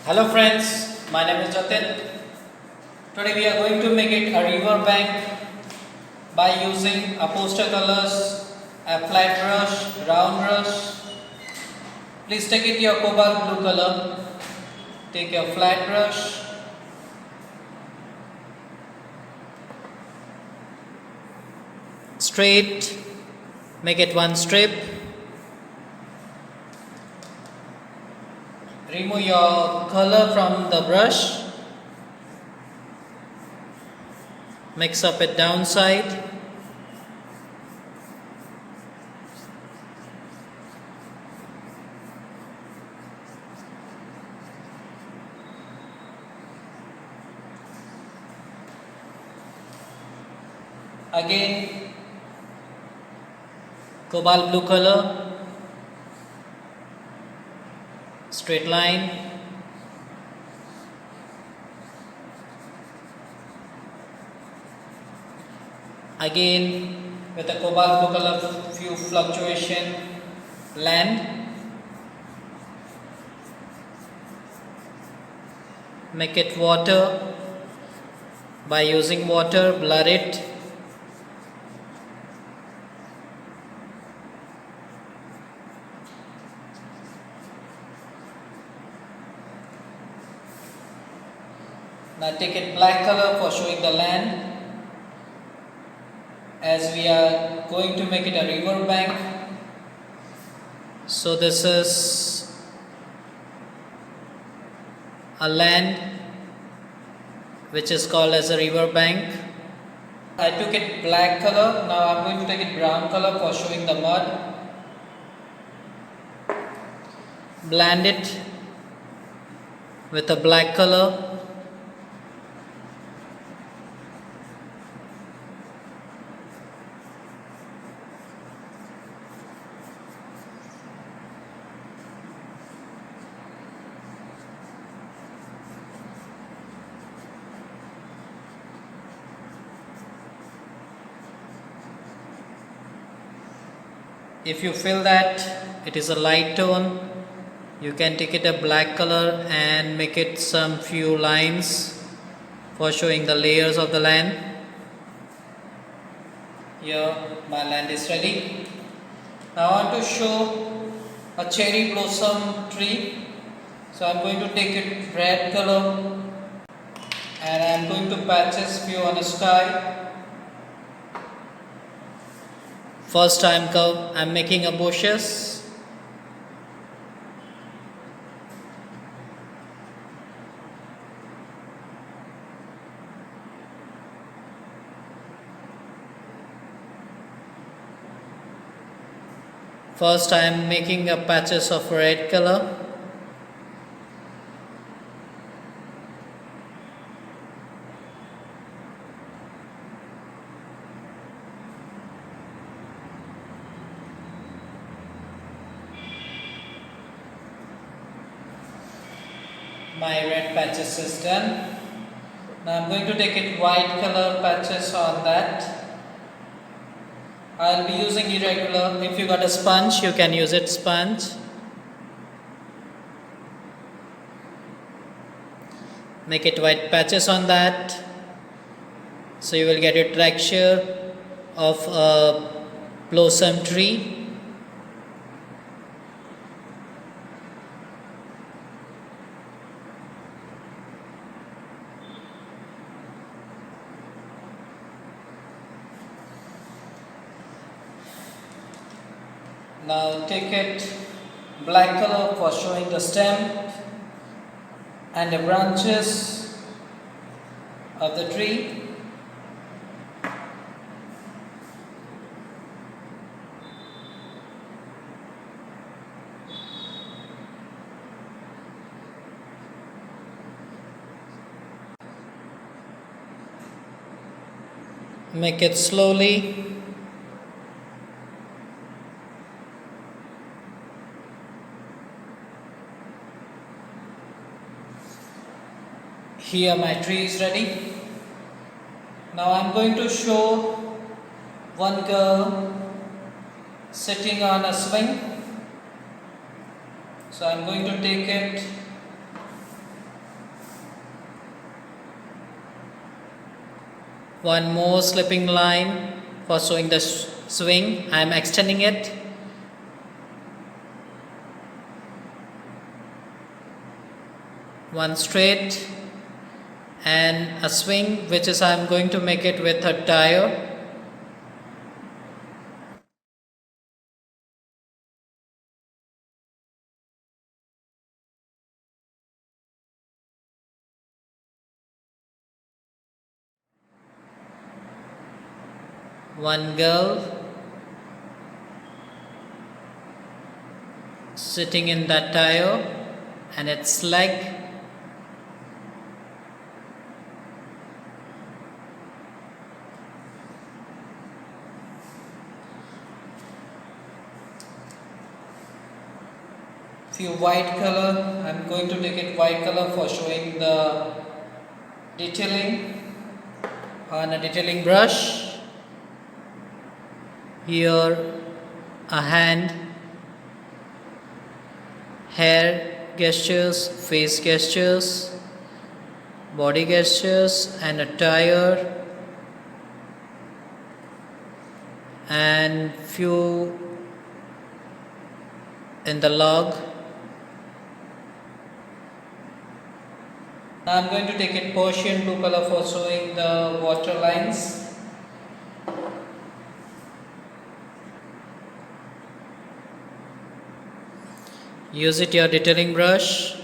Hello friends, my name is Jatin. Today we are going to make it a river bank by using a poster colors, a flat brush, round brush. Please take it your cobalt blue color. Take your flat brush. Straight, make it one strip. Remove your color from the brush. Mix up it downside. Again, cobalt blue color. Straight line. Again with the cobalt blue color few fluctuation land. Make it water by using water, blur it. Now take it black color for showing the land, as we are going to make it a river bank. So this is a land which is called as a river bank. I took it black color, now I am going to take it brown color for showing the mud. Blend it with a black color. If you feel that it is a light tone, you can take it a black color and make it some few lines for showing the layers of the land. Here my land is ready. Now I want to show a cherry blossom tree. So I am going to take it red color and I am going to patches few on the sky. First I am making a bushes. First I am making a patches of red color. My red patches is done. Now I am going to take it white color patches on that. I will be using irregular. If you got a sponge, you can use it sponge. Make it white patches on that. So you will get a texture of a blossom tree. Now take it black color for showing the stem and the branches of the tree. Make it slowly. Here my tree is ready. Now I am going to show one girl sitting on a swing. So I am going to take it One more slipping line for showing the swing. I am extending it. One straight and a swing, which is I am going to make it with a tire. One girl sitting in that tire and its leg. Few white color. I'm going to take it white color for showing the detailing on a detailing brush. Here a hand, hair gestures, face gestures, body gestures, and a tire, and few in the log. Now I'm going to take it Persian blue color for showing the water lines. Use it your detailing brush.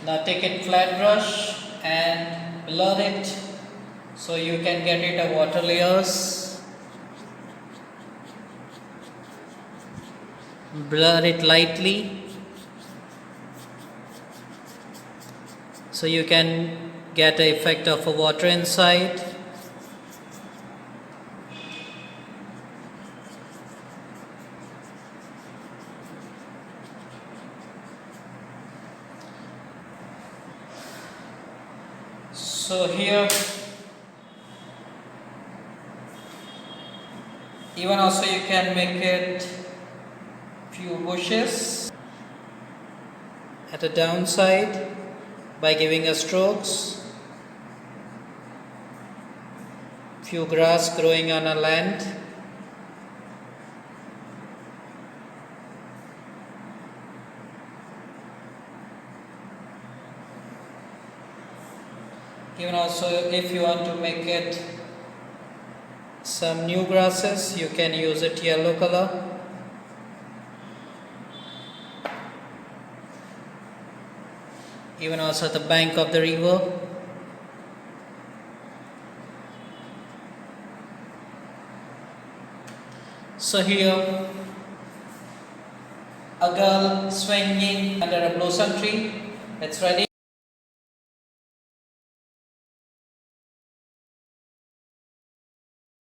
Now take it flat brush and blur it so you can get it a water layers. Blur it lightly so you can get the effect of a water inside. So here even also you can make it few bushes at the downside by giving a strokes, few grass growing on a land. Even also if you want to make it some new grasses, you can use it yellow color. Even also at the bank of the river. So here a girl swinging under a blossom tree. It's ready.